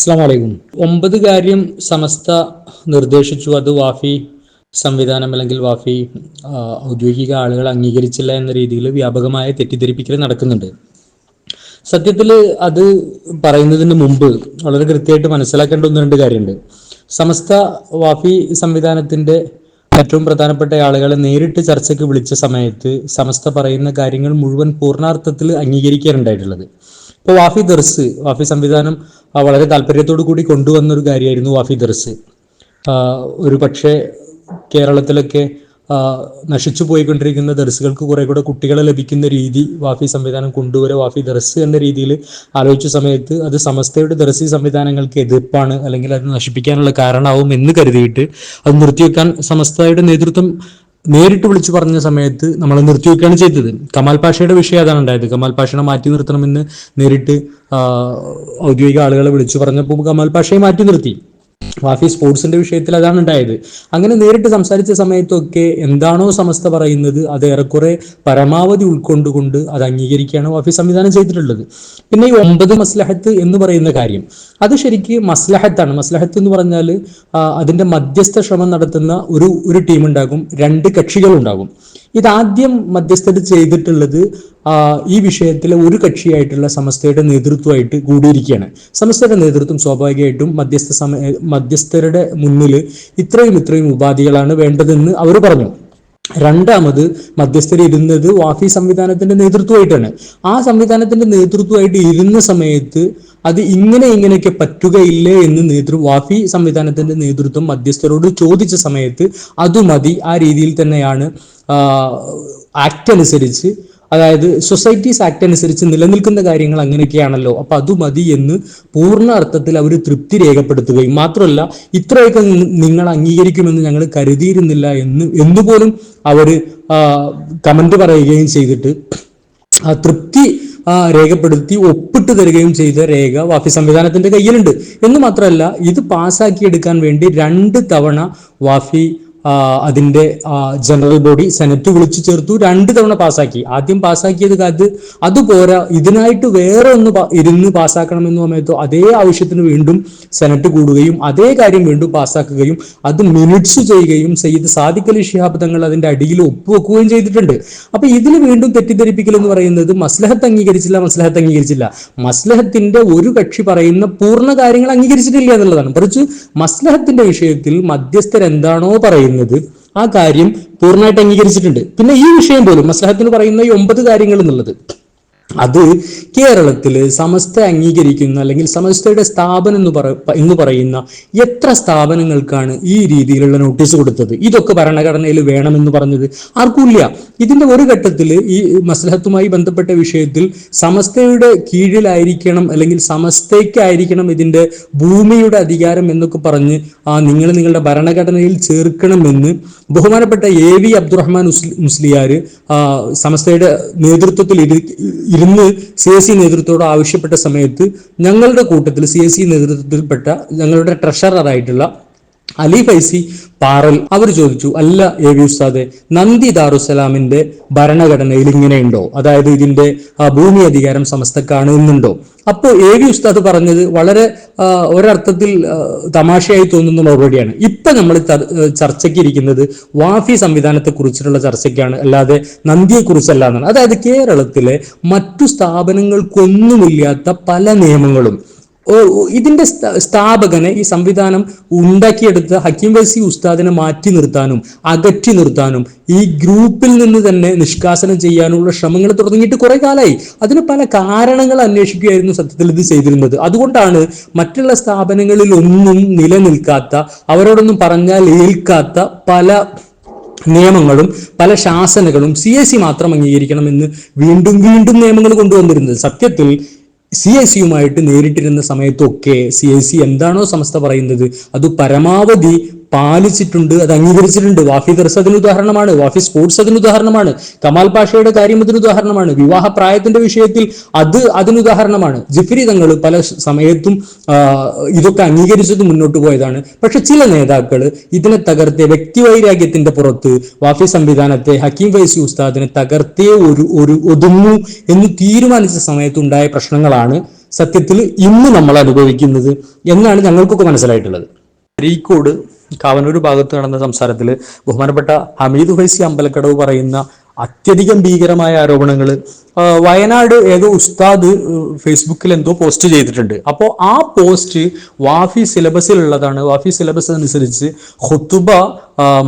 അസ്സാം വലൈക്കും. 9 കാര്യം സമസ്ത നിർദ്ദേശിച്ചു, അത് വാഫി സംവിധാനം അല്ലെങ്കിൽ വാഫി ഔദ്യോഗിക ആളുകൾ അംഗീകരിച്ചില്ല എന്ന രീതിയിൽ വ്യാപകമായ തെറ്റിദ്ധരിപ്പിക്കൽ നടക്കുന്നുണ്ട്. സത്യത്തിൽ അത് പറയുന്നതിന് മുമ്പ് വളരെ കൃത്യമായിട്ട് മനസ്സിലാക്കേണ്ട ഒന്ന് രണ്ട് കാര്യമുണ്ട്. സമസ്ത വാഫി സംവിധാനത്തിന്റെ ഏറ്റവും പ്രധാനപ്പെട്ട ആളുകളെ നേരിട്ട് ചർച്ചയ്ക്ക് വിളിച്ച സമയത്ത് സമസ്ത പറയുന്ന കാര്യങ്ങൾ മുഴുവൻ പൂർണ്ണാർത്ഥത്തിൽ അംഗീകരിക്കാനുണ്ടായിട്ടുള്ളത്. ഇപ്പോൾ വാഫി സംവിധാനം വളരെ താല്പര്യത്തോടു കൂടി കൊണ്ടുവന്നൊരു കാര്യമായിരുന്നു വാഫി ദർസ്. ഒരു പക്ഷേ കേരളത്തിലൊക്കെ നശിച്ചു പോയിക്കൊണ്ടിരിക്കുന്ന ദർസുകൾക്ക് കുറെ കൂടെ കുട്ടികളെ ലഭിക്കുന്ന രീതി വാഫി സംവിധാനം കൊണ്ടുവരെ വാഫി ദർസ് എന്ന രീതിയിൽ ആലോചിച്ച സമയത്ത് അത് സമസ്തയുടെ ദർസി സംവിധാനങ്ങൾക്ക് എതിർപ്പാണ്, അല്ലെങ്കിൽ അത് നശിപ്പിക്കാനുള്ള കാരണമാവും എന്ന് കരുതിയിട്ട് അത് നിർത്തിവെക്കാൻ സമസ്തയുടെ നേതൃത്വം നേരിട്ട് വിളിച്ചു പറഞ്ഞ സമയത്ത് നമ്മൾ നിർത്തിവെക്കുകയാണ് ചെയ്തത്. കമാൽ പാഷയുടെ വിഷയം അതാണ് ഉണ്ടായത്. കമാൽ പാഷയെ മാറ്റി നിർത്തണമെന്ന് നേരിട്ട് ഔദ്യോഗിക ആളുകളെ വിളിച്ചു പറഞ്ഞപ്പോൾ കമാൽ പാഷയെ മാറ്റി നിർത്തി. വാഫി സ്പോർട്സിന്റെ വിഷയത്തിൽ അതാണ് ഉണ്ടായത്. അങ്ങനെ നേരിട്ട് സംസാരിച്ച സമയത്തൊക്കെ എന്താണോ സമസ്ത പറയുന്നത് അത് ഏറെക്കുറെ പരമാവധി ഉൾക്കൊണ്ടുകൊണ്ട് അത് അംഗീകരിക്കുകയാണ് വാഫി സംവിധാനം ചെയ്തിട്ടുള്ളത്. പിന്നെ ഈ 9 മസ്ലഹത്ത് എന്ന് പറയുന്ന കാര്യം, അത് ശരിക്ക് മസ്ലഹത്താണ്. മസ്ലഹത്ത് എന്ന് പറഞ്ഞാൽ അതിന്റെ മധ്യസ്ഥ ശ്രമം നടത്തുന്ന ഒരു ടീം ഉണ്ടാകും, 2 കക്ഷികളുണ്ടാകും. ഇതാദ്യം മധ്യസ്ഥത ചെയ്തിട്ടുള്ളത് ഈ വിഷയത്തിലെ ഒരു കക്ഷിയായിട്ടുള്ള സമസ്തയുടെ നേതൃത്വമായിട്ട് കൂടിയിരിക്കുകയാണ്. സമസ്തയുടെ നേതൃത്വം സ്വാഭാവികമായിട്ടും മധ്യസ്ഥരുടെ മുന്നിൽ ഇത്രയും ഉപാധികളാണ് വേണ്ടതെന്ന് അവർ പറഞ്ഞു. രണ്ടാമത് മധ്യസ്ഥരിരുന്നത് വാഫി സംവിധാനത്തിന്റെ നേതൃത്വമായിട്ടാണ്. ആ സംവിധാനത്തിന്റെ നേതൃത്വമായിട്ട് ഇരുന്ന സമയത്ത് അത് ഇങ്ങനെയൊക്കെ പറ്റുകയില്ലേ എന്ന് വാഫി സംവിധാനത്തിന്റെ നേതൃത്വം മധ്യസ്ഥരോട് ചോദിച്ച സമയത്ത് അത് മതി, ആ രീതിയിൽ തന്നെയാണ് ആക്ട് അനുസരിച്ച്, അതായത് സൊസൈറ്റീസ് ആക്ട് അനുസരിച്ച് നിലനിൽക്കുന്ന കാര്യങ്ങൾ അങ്ങനെയൊക്കെയാണല്ലോ, അപ്പൊ അത് മതി എന്ന് പൂർണ്ണ അർത്ഥത്തിൽ അവർ തൃപ്തി രേഖപ്പെടുത്തുകയും മാത്രമല്ല ഇത്രയൊക്കെ നിങ്ങൾ അംഗീകരിക്കുമെന്ന് ഞങ്ങൾ കരുതിയിരുന്നില്ല എന്നുപോലും അവർ കമന്റ് പറയുകയും ചെയ്തിട്ട് ആ തൃപ്തി രേഖപ്പെടുത്തി ഒപ്പിട്ട് തരികയും ചെയ്ത രേഖ വാഫി സംവിധാനത്തിന്റെ കയ്യിലുണ്ട്. എന്ന് മാത്രമല്ല ഇത് പാസ്സാക്കിയെടുക്കാൻ വേണ്ടി 2 തവണ വാഫി അതിന്റെ ജനറൽ ബോഡി സെനറ്റ് വിളിച്ചു ചേർത്തു, 2 തവണ പാസ്സാക്കി. ആദ്യം പാസ്സാക്കിയത് അതുപോരാ, ഇതിനായിട്ട് വേറെ ഒന്ന് ഇരുന്ന് പാസ്സാക്കണമെന്ന് സമയത്തോ അതേ ആവശ്യത്തിന് വീണ്ടും സെനറ്റ് കൂടുകയും അതേ കാര്യം വീണ്ടും പാസ്സാക്കുകയും അത് മിനിറ്റ്സ് ചെയ്യുകയും സയ്യിദ് സാദിഖ് അലി ശിഹാബ് തങ്ങൾ അതിന്റെ അടിയിൽ ഒപ്പുവെക്കുകയും ചെയ്തിട്ടുണ്ട്. അപ്പൊ ഇതിൽ വീണ്ടും തെറ്റിദ്ധരിപ്പിക്കൽ എന്ന് പറയുന്നത് മസ്ലഹത്ത് അംഗീകരിച്ചില്ല. മസ്ലഹത്തിന്റെ ഒരു കക്ഷി പറയുന്ന പൂർണ്ണ കാര്യങ്ങൾ അംഗീകരിച്ചിട്ടില്ല എന്നുള്ളതാണ്. മറിച്ച് മസ്ലഹത്തിന്റെ വിഷയത്തിൽ മധ്യസ്ഥർ എന്താണോ പറയുന്നത് ആ കാര്യം പൂർണ്ണമായിട്ട് അംഗീകരിച്ചിട്ടുണ്ട്. പിന്നെ ഈ വിഷയം പോലും മസ്ലഹത്തിന് പറയുന്ന ഈ 9 കാര്യങ്ങൾ എന്നുള്ളത് അത് കേരളത്തില് സമസ്ത അംഗീകരിക്കുന്ന അല്ലെങ്കിൽ സമസ്തയുടെ സ്ഥാപനം എന്ന് പറയുന്ന എത്ര സ്ഥാപനങ്ങൾക്കാണ് ഈ രീതിയിലുള്ള നോട്ടീസ് കൊടുത്തത്? ഇതൊക്കെ ഭരണഘടനയിൽ വേണമെന്ന് പറഞ്ഞത് ആർക്കുമില്ല. ഇതിന്റെ ഒരു ഘട്ടത്തിൽ ഈ മസ്ലഹത്തുമായി ബന്ധപ്പെട്ട വിഷയത്തിൽ സമസ്തയുടെ കീഴിലായിരിക്കണം അല്ലെങ്കിൽ സമസ്തയ്ക്കായിരിക്കണം ഇതിന്റെ ഭൂമിയുടെ അധികാരം എന്നൊക്കെ പറഞ്ഞ് നിങ്ങൾ നിങ്ങളുടെ ഭരണഘടനയിൽ ചേർക്കണമെന്ന് ബഹുമാനപ്പെട്ട AV അബ്ദുറഹ്മാൻ മുസ്ലിയാർ സമസ്തയുടെ നേതൃത്വത്തിൽ ഇരുന്ന് CSC നേതൃത്വത്തോട് ആവശ്യപ്പെട്ട സമയത്ത് ഞങ്ങളുടെ കൂട്ടത്തിൽ CSC നേതൃത്വത്തിൽപ്പെട്ട ഞങ്ങളുടെ ട്രഷററായിട്ടുള്ള അലി ഫൈസി പാറൽ അവർ ചോദിച്ചു, അല്ല AV ഉസ്താദെ, നന്ദി ദാറുസലാമിന്റെ ഭരണഘടനയിൽ ഇങ്ങനെയുണ്ടോ? അതായത് ഇതിന്റെ ഭൂമി അധികാരം സമസ്തക്കാണ് എന്നുണ്ടോ? അപ്പോൾ AV ഉസ്താദ് പറഞ്ഞത് വളരെ ഒരർത്ഥത്തിൽ തമാശയായി തോന്നുന്ന മറുപടിയാണ്. ഇപ്പൊ നമ്മൾ ചർച്ചയ്ക്ക് ഇരിക്കുന്നത് വാഫി സംവിധാനത്തെ കുറിച്ചിട്ടുള്ള ചർച്ചയ്ക്കാണ്, അല്ലാതെ നന്ദിയെ കുറിച്ചല്ല എന്നാണ്. അതായത് കേരളത്തിലെ മറ്റു സ്ഥാപനങ്ങൾക്കൊന്നുമില്ലാത്ത പല നിയമങ്ങളും ഇതിന്റെ സ്ഥാപകനെ, ഈ സംവിധാനം ഉണ്ടാക്കിയെടുത്ത ഹക്കീം വൈസി ഉസ്താദിനെ മാറ്റി നിർത്താനും അകറ്റി നിർത്താനും ഈ ഗ്രൂപ്പിൽ നിന്ന് തന്നെ നിഷ്കാസനം ചെയ്യാനുള്ള ശ്രമങ്ങൾ തുടങ്ങിയിട്ട് കുറെ കാലമായി. അതിന് പല കാരണങ്ങൾ അന്വേഷിക്കുകയായിരുന്നു സത്യത്തിൽ ഇത് ചെയ്തിരുന്നത്. അതുകൊണ്ടാണ് മറ്റുള്ള സ്ഥാപനങ്ങളിൽ ഒന്നും നിലനിൽക്കാത്ത, അവരോടൊന്നും പറഞ്ഞാൽ ഏൽക്കാത്ത പല നിയമങ്ങളും പല ശാസനകളും CSC മാത്രം അംഗീകരിക്കണമെന്ന് വീണ്ടും നിയമങ്ങൾ കൊണ്ടുവന്നിരുന്നത്. സത്യത്തിൽ CSCയുമായിട്ട് നേരിട്ടിരുന്ന സമയത്തൊക്കെ CSC എന്താണോ സമസ്ത പറയുന്നത് അത് പരമാവധി പാലിച്ചിട്ടുണ്ട്, അത് അംഗീകരിച്ചിട്ടുണ്ട്. വാഫി ദർസ് അതിന് ഉദാഹരണമാണ്, വാഫി സ്പോർട്സ് അതിന് ഉദാഹരണമാണ്, കമാൽ പാഷയുടെ കാര്യം അതിന് ഉദാഹരണമാണ്, വിവാഹ പ്രായത്തിന്റെ വിഷയത്തിൽ അതിന് ഉദാഹരണമാണ്. ജിഫ്രി തങ്ങൾ പല സമയത്തും ഇതൊക്കെ അംഗീകരിച്ചത് മുന്നോട്ട് പോയതാണ്. പക്ഷെ ചില നേതാക്കൾ ഇതിനെ തകർത്തേ, വ്യക്തിവൈരാഗ്യത്തിന്റെ പുറത്ത് വാഫി സംവിധാനത്തെ, ഹക്കീം ഫൈസി ഉസ്താദിനെ തകർത്തേ ഒതുങ്ങൂ എന്ന് തീരുമാനിച്ച സമയത്തുണ്ടായ പ്രശ്നങ്ങളാണ് സത്യത്തിൽ ഇന്ന് നമ്മൾ അനുഭവിക്കുന്നത് എന്നാണ് ഞങ്ങൾക്കൊക്കെ മനസ്സിലായിട്ടുള്ളത്. അരീക്കോട് കാവനൂർ ഭാഗത്ത് നടന്ന സംസാരത്തിൽ ബഹുമാനപ്പെട്ട ഹമീദ് ഫൈസി അമ്പലക്കടവ് പറയുന്ന അത്യധികം ഭീകരമായ ആരോപണങ്ങൾ വയനാട് ഏതോ ഉസ്താദ് ഫേസ്ബുക്കിൽ എന്തോ പോസ്റ്റ് ചെയ്തിട്ടുണ്ട്. അപ്പോൾ ആ പോസ്റ്റ് വാഫി സിലബസിലുള്ളതാണ്. വാഫി സിലബസ് അനുസരിച്ച് ഖുതുബ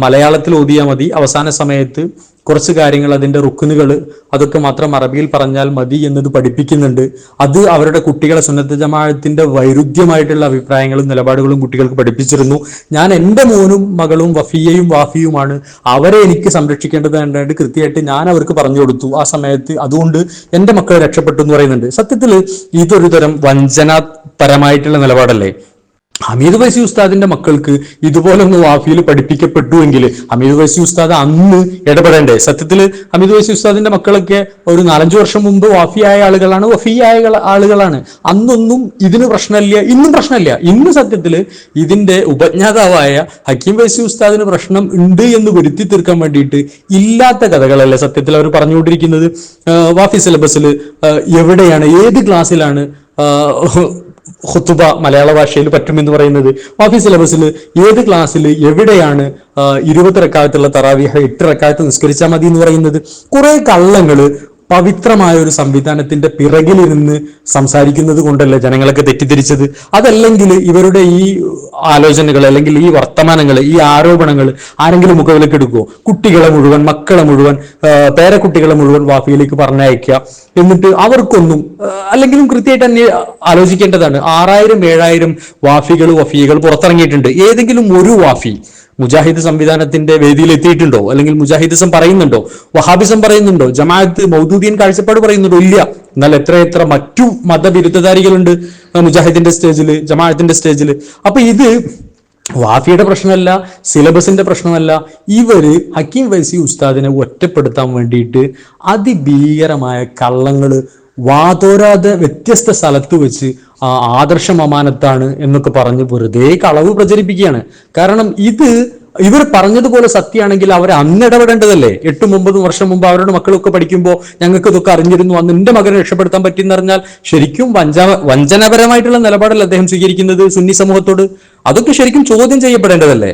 മലയാളത്തിൽ ഓതിയാൽ മതി, അവസാന സമയത്ത് കുറച്ച് കാര്യങ്ങൾ അതിന്റെ റുക്കുനുകൾ അതൊക്കെ മാത്രം അറബിയിൽ പറഞ്ഞാൽ മതി എന്നത് പഠിപ്പിക്കുന്നുണ്ട്. അത് അവരുടെ കുട്ടികളെ സുന്നത്ത് ജമാഅത്തിന്റെ വൈരുദ്ധ്യമായിട്ടുള്ള അഭിപ്രായങ്ങളും നിലപാടുകളും കുട്ടികൾക്ക് പഠിപ്പിച്ചിരുന്നു. ഞാൻ എൻ്റെ മോനും മകളും വഫിയയും വാഫിയുമാണ്, അവരെ എനിക്ക് സംരക്ഷിക്കേണ്ടത് കണ്ടായിട്ട് കൃത്യമായിട്ട് ഞാൻ അവർക്ക് പറഞ്ഞു കൊടുത്തു ആ സമയത്ത്. അതുകൊണ്ട് എൻ്റെ മക്കൾ രക്ഷപ്പെട്ടു എന്ന് പറയുന്നുണ്ട്. സത്യത്തിൽ ഇതൊരു തരം വഞ്ചനാപരമായിട്ടുള്ള നിലപാടല്ലേ? ഹമീദ് ഫൈസി ഉസ്താദിന്റെ മക്കൾക്ക് ഇതുപോലൊന്ന് വാഫിയിൽ പഠിപ്പിക്കപ്പെട്ടുവെങ്കിൽ ഹമീദ് ഫൈസി ഉസ്താദ് അന്ന് ഇടപെടേണ്ടേ? സത്യത്തിൽ ഹമീദ് ഫൈസി ഉസ്താദിന്റെ മക്കളൊക്കെ ഒരു 4-5 വർഷം മുമ്പ് വാഫിയായ ആളുകളാണ്, വഫിയായ ആളുകളാണ്. അന്നൊന്നും ഇതിന് പ്രശ്നമില്ല, ഇന്നും പ്രശ്നമില്ല. ഇന്ന് സത്യത്തിൽ ഇതിന്റെ ഉപജ്ഞാതാവായ ഹക്കീം ഫൈസി ഉസ്താദിന് പ്രശ്നം ഉണ്ട് എന്ന് വരുത്തി തീർക്കാൻ വേണ്ടിയിട്ട് ഇല്ലാത്ത കഥകളല്ലേ സത്യത്തിൽ അവർ പറഞ്ഞുകൊണ്ടിരിക്കുന്നത്. വാഫി സിലബസിൽ എവിടെയാണ്, ഏത് ക്ലാസ്സിലാണ് ഖുതുബ മലയാള ഭാഷയിൽ പറ്റുമെന്ന് പറയുന്നത്? വാഫി സിലബസിൽ ഏത് ക്ലാസ്സിൽ എവിടെയാണ് 20 റക്അത്തുള്ള തറാവീഹ് 8 റക്അത്ത് നിസ്കരിച്ചാൽ മതി എന്ന് പറയുന്നത്? കുറെ കള്ളങ്ങള് പവിത്രമായ ഒരു സംവിധാനത്തിന്റെ പിറകിലിരുന്ന് സംസാരിക്കുന്നത് കൊണ്ടല്ലേ ജനങ്ങളൊക്കെ തെറ്റിദ്ധരിച്ചത്? അതല്ലെങ്കിൽ ഇവരുടെ ഈ ആലോചനകൾ അല്ലെങ്കിൽ ഈ വർത്തമാനങ്ങൾ, ഈ ആരോപണങ്ങൾ ആരെങ്കിലും മുഖവിലേക്ക് എടുക്കുമോ? കുട്ടികളെ മുഴുവൻ, മക്കളെ മുഴുവൻ, പേരക്കുട്ടികളെ മുഴുവൻ വാഫിയിലേക്ക് പറഞ്ഞയക്കുക, എന്നിട്ട് അവർക്കൊന്നും അല്ലെങ്കിലും കൃത്യമായിട്ട് തന്നെ ആലോചിക്കേണ്ടതാണ്. 6000-7000 വാഫികൾ വഫിയകൾ പുറത്തിറങ്ങിയിട്ടുണ്ട്. ഏതെങ്കിലും ഒരു വാഫി മുജാഹിദ് സംവിധാനത്തിന്റെ വേദിയിൽ എത്തിയിട്ടുണ്ടോ? അല്ലെങ്കിൽ മുജാഹിദിസം പറയുന്നുണ്ടോ? വഹാബിസം പറയുന്നുണ്ടോ? ജമാഅത്ത് മൗദൂദിയൻ കാഴ്ചപ്പാട് പറയുന്നുണ്ടോ? ഇല്ല. എന്നാൽ എത്ര മറ്റു മതവിരുദ്ധധാരികളുണ്ട് മുജാഹിദിന്റെ സ്റ്റേജിൽ, ജമാഅത്തിന്റെ സ്റ്റേജിൽ. അപ്പൊ ഇത് വാഫിയുടെ പ്രശ്നമല്ല, സിലബസിന്റെ പ്രശ്നമല്ല. ഇവര് ഹക്കീം ഫൈസി ഉസ്താദിനെ ഒറ്റപ്പെടുത്താൻ വേണ്ടിയിട്ട് അതിഭീകരമായ കള്ളങ്ങള് വാതോരാതെ വ്യത്യസ്ത സ്ഥലത്ത് വെച്ച് ആദർശം അമാനത്താണ് എന്നൊക്കെ പറഞ്ഞ് വെറുതെ കളവ് പ്രചരിപ്പിക്കുകയാണ്. കാരണം ഇത് ഇവർ പറഞ്ഞതുപോലെ സത്യമാണെങ്കിൽ അവർ അന്ന് ഇടപെടേണ്ടതല്ലേ? 8-9 വർഷം മുമ്പ് അവരുടെ മക്കളൊക്കെ പഠിക്കുമ്പോൾ ഞങ്ങൾക്ക് ഇതൊക്കെ അറിഞ്ഞിരുന്നു, അന്ന് എന്റെ മകനെ രക്ഷപ്പെടുത്താൻ പറ്റിയെന്ന് പറഞ്ഞാൽ ശരിക്കും വഞ്ചനാപരമായിട്ടുള്ള നിലപാടല്ല അദ്ദേഹം സ്വീകരിക്കുന്നത് സുന്നി സമൂഹത്തോട്. അതൊക്കെ ശരിക്കും ചോദ്യം ചെയ്യപ്പെടേണ്ടതല്ലേ?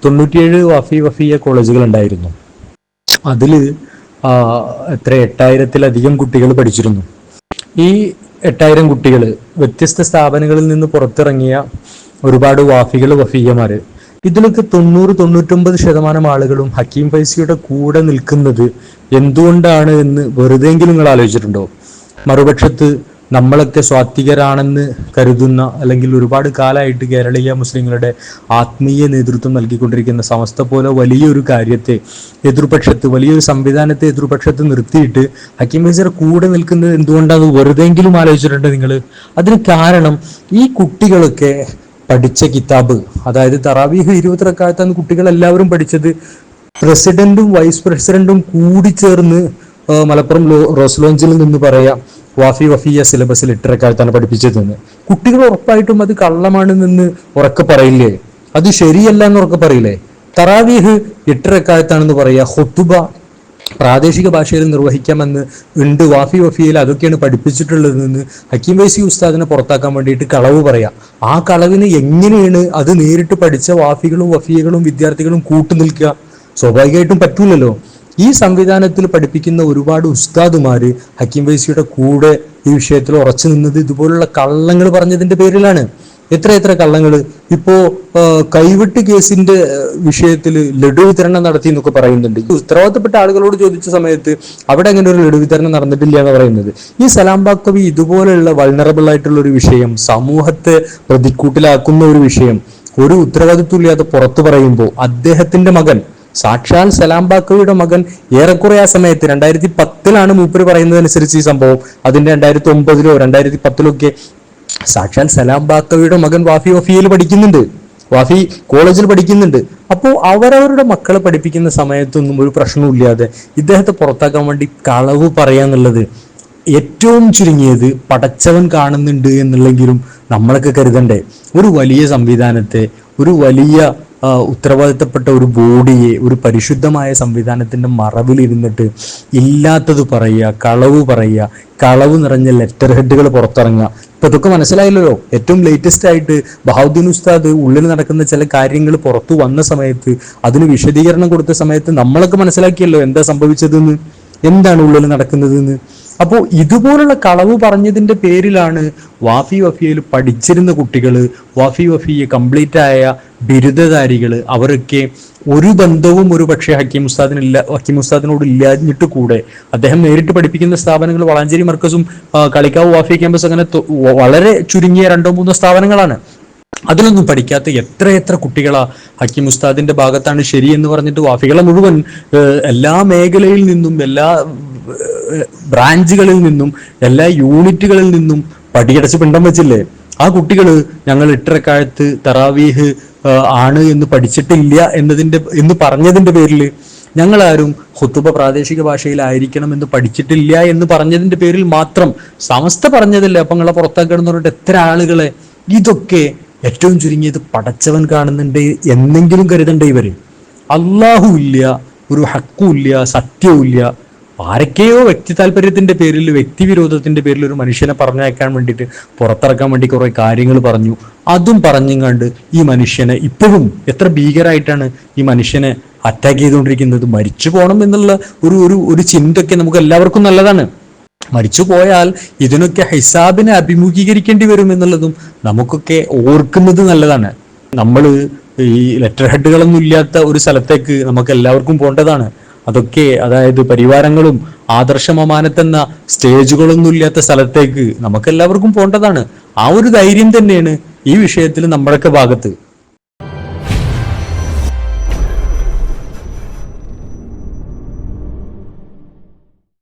97 വഫിയ കോളേജുകൾ ഉണ്ടായിരുന്നു. അതില് 8000-ലധികം കുട്ടികൾ പഠിച്ചിരുന്നു. ഈ 8000 കുട്ടികൾ വ്യത്യസ്ത സ്ഥാപനങ്ങളിൽ നിന്ന് പുറത്തിറങ്ങിയ ഒരുപാട് വാഫികൾ, വഫിയമാര്, ഇതിലൊക്കെ 90-99% ആളുകളും ഹക്കീം ഫൈസിയുടെ കൂടെ നിൽക്കുന്നത് എന്തുകൊണ്ടാണ് എന്ന് വെറുതെങ്കിലും നിങ്ങൾ ആലോചിച്ചിട്ടുണ്ടോ? മറുപക്ഷത്ത് നമ്മളൊക്കെ സ്വാത്വികരാണെന്ന് കരുതുന്ന അല്ലെങ്കിൽ ഒരുപാട് കാലമായിട്ട് കേരളീയ മുസ്ലിങ്ങളുടെ ആത്മീയ നേതൃത്വം നൽകിക്കൊണ്ടിരിക്കുന്ന സമസ്ത പോലെ വലിയൊരു കാര്യത്തെ എതിർപക്ഷത്ത്, വലിയൊരു സംവിധാനത്തെ എതിർപക്ഷത്ത് നിർത്തിയിട്ട് ഹക്കീം ഫൈസിയുടെ കൂടെ നിൽക്കുന്നത് എന്തുകൊണ്ടാണ് വെറുതെങ്കിലും ആലോചിച്ചിട്ടുണ്ട് നിങ്ങൾ? അതിന് കാരണം ഈ കുട്ടികളൊക്കെ പഠിച്ച കിതാബ്, അതായത് തറാവീഹ് 20 റക്അത്താണ് കുട്ടികൾ എല്ലാവരും പഠിച്ചത്. പ്രസിഡന്റും വൈസ് പ്രസിഡന്റും കൂടി ചേർന്ന് മലപ്പുറം റോസ് ലോഞ്ചിൽ നിന്ന് പറയാം വഫിയ സിലബസിൽ 8 റക്അത്താണ് പഠിപ്പിച്ചതെന്ന്. കുട്ടികൾ ഉറപ്പായിട്ടും അത് കള്ളമാണെന്ന് ഉറക്കെ പറയില്ലേ? അത് ശരിയല്ല എന്ന് ഉറക്കെ പറയില്ലേ? തറാവീഹ് 8 റക്അത്താണെന്ന് പറയാ, ഖുതുബ പ്രാദേശിക ഭാഷയിൽ നിർവഹിക്കാമെന്ന് ഉണ്ട്, വഫിയയിൽ അതൊക്കെയാണ് പഠിപ്പിച്ചിട്ടുള്ളതെന്ന് ഹക്കീം ഫൈസി ഉസ്താദിനെ പുറത്താക്കാൻ വേണ്ടിയിട്ട് കളവ് പറയാം. ആ കളവിന് എങ്ങനെയാണ് അത് നേരിട്ട് പഠിച്ച വാഫികളും വഫിയകളും വിദ്യാർത്ഥികളും കൂട്ടുനിൽക്കുക? സ്വാഭാവികമായിട്ടും പറ്റൂലല്ലോ. ഈ സംവിധാനത്തിൽ പഠിപ്പിക്കുന്ന ഒരുപാട് ഉസ്താദുമാര് ഹക്കീം ഫൈസിയുടെ കൂടെ ഈ വിഷയത്തിൽ ഉറച്ചു നിന്നത് ഇതുപോലുള്ള കള്ളങ്ങൾ പറഞ്ഞതിന്റെ പേരിലാണ്. എത്ര കള്ളങ്ങൾ. ഇപ്പോ കൈവിട്ട് കേസിന്റെ വിഷയത്തിൽ ലഡു വിതരണം നടത്തി എന്നൊക്കെ പറയുന്നുണ്ട്. ഉത്തരവാദിത്തപ്പെട്ട ആളുകളോട് ചോദിച്ച സമയത്ത് അവിടെ അങ്ങനെ ഒരു ലഡു വിതരണം നടന്നിട്ടില്ല എന്ന് പറയുന്നത്. ഈ സലാം ബാക്കവി ഇതുപോലെയുള്ള വൾണറബിൾ ആയിട്ടുള്ള ഒരു വിഷയം, സമൂഹത്തെ പ്രതിക്കൂട്ടിലാക്കുന്ന ഒരു വിഷയം ഒരു ഉത്തരവാദിത്വം ഇല്ലാതെ പുറത്തു പറയുമ്പോൾ അദ്ദേഹത്തിന്റെ മകൻ, സാക്ഷാൽ സലാം ബാക്കവിയുടെ മകൻ, ഏറെക്കുറെ ആ സമയത്ത് 2010 മൂപ്പര് പറയുന്നതനുസരിച്ച് ഈ സംഭവം, അതിന്റെ 2009-ലോ 2010-ലോ സാക്ഷാൽ സലാം ബാക്കവിയുടെ മകൻ വഫിയയിൽ പഠിക്കുന്നുണ്ട്, വാഫി കോളേജിൽ പഠിക്കുന്നുണ്ട്. അപ്പോൾ അവരവരുടെ മക്കളെ പഠിപ്പിക്കുന്ന സമയത്തൊന്നും ഒരു പ്രശ്നമില്ലാതെ ഇദ്ദേഹത്തെ പുറത്താക്കാൻ വേണ്ടി കളവ് പറയാന്നുള്ളത് ഏറ്റവും ചുരുങ്ങിയത് പടച്ചവൻ കാണുന്നുണ്ട് എന്നുള്ളെങ്കിലും നമ്മളൊക്കെ കരുതണ്ടേ? ഒരു വലിയ സംവിധാനത്തെ, ഒരു വലിയ ഉത്തരവാദിത്തപ്പെട്ട ഒരു ബോഡിയെ ഒരു പരിശുദ്ധമായ സംവിധാനത്തിന്റെ മറവിലിരുന്നിട്ട് ഇല്ലാത്തത് പറയുക, കളവ് പറയുക, കളവ് നിറഞ്ഞ ലെറ്റർ ഹെഡുകൾ പുറത്തിറങ്ങുക. ഇപ്പൊ ഇതൊക്കെ മനസ്സിലായില്ലല്ലോ. ഏറ്റവും ലേറ്റസ്റ്റ് ആയിട്ട് ബഹാവുദ്ദീൻ ഉസ്താദ് ഉള്ളിൽ നടക്കുന്ന ചില കാര്യങ്ങൾ പുറത്തു വന്ന സമയത്ത്, അതിന് വിശദീകരണം കൊടുത്ത സമയത്ത് നമ്മളൊക്കെ മനസ്സിലാക്കിയല്ലോ എന്താ സംഭവിച്ചതെന്ന്, എന്താണ് ഉള്ളിൽ നടക്കുന്നതെന്ന്. അപ്പോൾ ഇതുപോലുള്ള കളവ് പറഞ്ഞതിന്റെ പേരിലാണ് വഫിയയിൽ പഠിച്ചിരുന്ന കുട്ടികൾ, വഫിയെ കംപ്ലീറ്റ് ആയ ബിരുദധാരികൾ, അവരൊക്കെ ഒരു ബന്ധവും ഒരു പക്ഷേ ഹക്കീം ഉസ്താദിനോട് ഇല്ലാഞ്ഞിട്ട് കൂടെ അദ്ദേഹം നേരിട്ട് പഠിപ്പിക്കുന്ന സ്ഥാപനങ്ങൾ വളാഞ്ചേരി മർക്കസും കളിക്കാവ് വാഫി ക്യാമ്പസ്, അങ്ങനെ വളരെ ചുരുങ്ങിയ 2-3 സ്ഥാപനങ്ങളാണ്. അതിലൊന്നും പഠിക്കാത്ത എത്രയെത്ര കുട്ടികളാ ഹക്കീം ഉസ്താദിന്റെ ഭാഗത്താണ് ശരി എന്ന് പറഞ്ഞിട്ട് വാഫികളെ മുഴുവൻ എല്ലാ മേഖലയിൽ നിന്നും, എല്ലാ ബ്രാഞ്ചുകളിൽ നിന്നും, എല്ലാ യൂണിറ്റുകളിൽ നിന്നും പടിയടച്ച് പിണ്ടം വെച്ചില്ലേ. ആ കുട്ടികൾ ഞങ്ങൾ 8 റക്അത്ത് തറാവീഹ് ആണ് എന്ന് പഠിച്ചിട്ടില്ല എന്ന് പറഞ്ഞതിന്റെ പേരിൽ, ഞങ്ങളാരും ഖുതുബ പ്രാദേശിക ഭാഷയിലായിരിക്കണം എന്ന് പഠിച്ചിട്ടില്ല എന്ന് പറഞ്ഞതിന്റെ പേരിൽ മാത്രം സമസ്ത പറഞ്ഞതല്ലേ അപ്പൊ നിങ്ങളെ പുറത്താക്കണം പറഞ്ഞിട്ട് എത്ര ആളുകളെ. ഇതൊക്കെ ഏറ്റവും ചുരുങ്ങിയത് പടച്ചവൻ കാണുന്നുണ്ട് എന്നെങ്കിലും കരുതണ്ടേ ഇവര്. അള്ളാഹു ഇല്ല, ഒരു ഹക്കും ഇല്ല, സത്യവും ഇല്ല. ആരൊക്കെയോ വ്യക്തി താല്പര്യത്തിന്റെ പേരിൽ, വ്യക്തിവിരോധത്തിന്റെ പേരിൽ ഒരു മനുഷ്യനെ പറഞ്ഞയക്കാൻ വേണ്ടിയിട്ട്, പുറത്തിറക്കാൻ വേണ്ടി കുറെ കാര്യങ്ങൾ പറഞ്ഞു. അതും പറഞ്ഞുകൊണ്ട് ഈ മനുഷ്യനെ ഇപ്പോഴും എത്ര ഭീകരമായിട്ടാണ് ഈ മനുഷ്യനെ അറ്റാക്ക് ചെയ്തുകൊണ്ടിരിക്കുന്നത്. മരിച്ചു പോകണം എന്നുള്ള ഒരു ചിന്തയൊക്കെ നമുക്ക് എല്ലാവർക്കും നല്ലതാണ്. മരിച്ചു പോയാൽ ഇതിനൊക്കെ ഹിസാബിനെ അഭിമുഖീകരിക്കേണ്ടി വരും എന്നുള്ളതും നമുക്കൊക്കെ ഓർക്കുന്നത് നല്ലതാണ്. നമ്മൾ ഈ ലെറ്റർ ഹെഡുകളൊന്നും ഇല്ലാത്ത ഒരു സ്ഥലത്തേക്ക് നമുക്ക് എല്ലാവർക്കും പോകേണ്ടതാണ്. അതൊക്കെ അതായത് പരിവാരങ്ങളും ആദർശമമാനത്തെന്ന സ്റ്റേജുകളൊന്നും ഇല്ലാത്ത സ്ഥലത്തേക്ക് നമുക്ക് എല്ലാവർക്കും പോകേണ്ടതാണ്. ആ ഒരു ധൈര്യം തന്നെയാണ് ഈ വിഷയത്തിൽ നമ്മുടെയൊക്കെ ഭാഗത്ത്.